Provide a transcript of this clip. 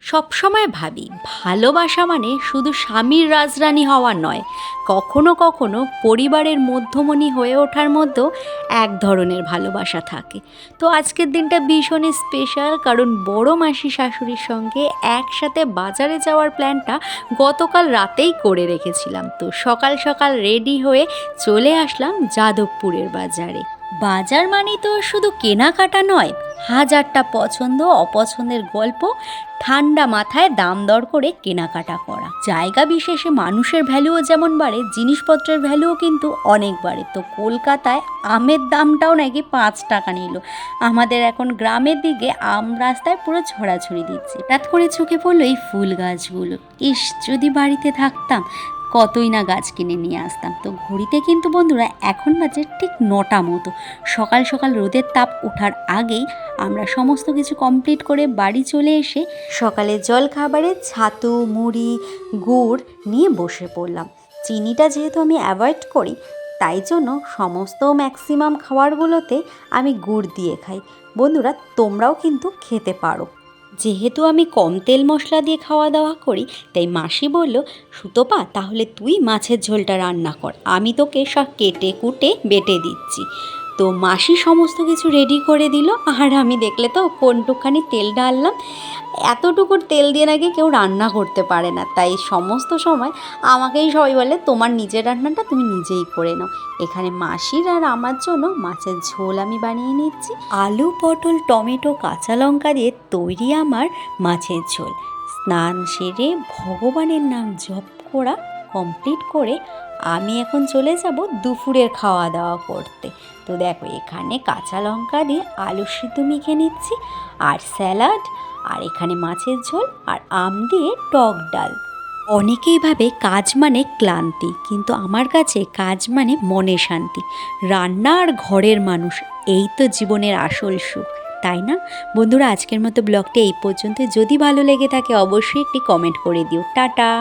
সবসময় ভাবি ভালোবাসা মানে শুধু স্বামীর রাজরানী হওয়া নয়, কখনো কখনো পরিবারের মধ্যমণি হয়ে ওঠার মধ্যেও এক ধরনের ভালোবাসা থাকে। তো আজকের দিনটা ভীষণই স্পেশাল, কারণ বড় মাসি শাশুড়ির সঙ্গে একসাথে বাজারে যাওয়ার প্ল্যানটা গতকাল রাতেই করে রেখেছিলাম। তো সকাল সকাল রেডি হয়ে চলে আসলাম যাদবপুরের বাজারে। বাজার মানে তো শুধু কেনাকাটা নয়, হাজারটা পছন্দ অপছন্দের গল্প ঠান্ডা মাথায় দাম দর করে কেনাকাটা করা। জায়গা বিশেষে মানুষের ভ্যালুও যেমন বাড়ে, জিনিসপত্রের ভ্যালুও কিন্তু অনেক বাড়ে। তো কলকাতায় আমের দামটাও নাকি 5 টাকা নিল। আমাদের এখন গ্রামের দিকে আম রাস্তায় পুরো ছড়াছড়ি দিচ্ছে। হঠাৎ করে চোখে পড়লো এই ফুল গাছগুলো। ইস, যদি বাড়িতে থাকতাম কতই না গাছ কিনে নিয়ে আসতাম। তো ঘড়িতে কিন্তু বন্ধুরা এখন বাজে ঠিক 9টা মতো। সকাল সকাল রোদের তাপ ওঠার আগেই আমরা সমস্ত কিছু কমপ্লিট করে বাড়ি চলে এসে সকালের জল খাবারে ছাতু, মুড়ি, গুড় নিয়ে বসে পড়লাম। চিনিটা যেহেতু আমি অ্যাভয়েড করি, তাই জন্য সমস্ত ম্যাক্সিমাম খাবারগুলোতে আমি গুড় দিয়ে খাই। বন্ধুরা, তোমরাও কিন্তু খেতে পারো। যেহেতু আমি কম তেল মশলা দিয়ে খাওয়া দাওয়া করি, তাই মাসি বলল, সুতপা তাহলে তুই মাছের ঝোলটা রান্না কর, আমি তোকে সব কেটে কুটে বেটে দিচ্ছি। তো মাসি সমস্ত কিছু রেডি করে দিল, আর আমি দেখলে তো কোনটুকখানি তেল ঢাললাম। এতটুকু তেল দিয়ে নাকি কেউ রান্না করতে পারে না, তাই সমস্ত সময় আমাকেই সবাই বলে তোমার নিজের রান্নাটা তুমি নিজেই করে নাও। এখানে মাসির আর আমার জন্য মাছের ঝোল আমি বানিয়ে নিচ্ছি। আলু, পটল, টমেটো, কাঁচা লঙ্কা দিয়ে তৈরি আমার মাছের ঝোল। স্নান সেরে ভগবানের নাম জপ করা কমপ্লিট করে আমি এখন চলে যাব দুপুরের খাওয়া দাওয়া করতে। তো দেখো, এখানে কাঁচা লঙ্কা দিয়ে আলু সিদ্ধ মেখে নিচ্ছি, আর স্যালাড, আর এখানে মাছের ঝোল, আর আম দিয়ে টক ডাল। অনেকেই ভাবে কাজ মানে ক্লান্তি, কিন্তু আমার কাছে কাজ মানে মনে শান্তি। রান্না আর ঘরের মানুষ, এই তো জীবনের আসল সুখ, তাই না বন্ধুরা? আজকের মতো ব্লগটা এই পর্যন্ত। যদি ভালো লেগে থাকে অবশ্যই একটি কমেন্ট করে দিও। টাটা।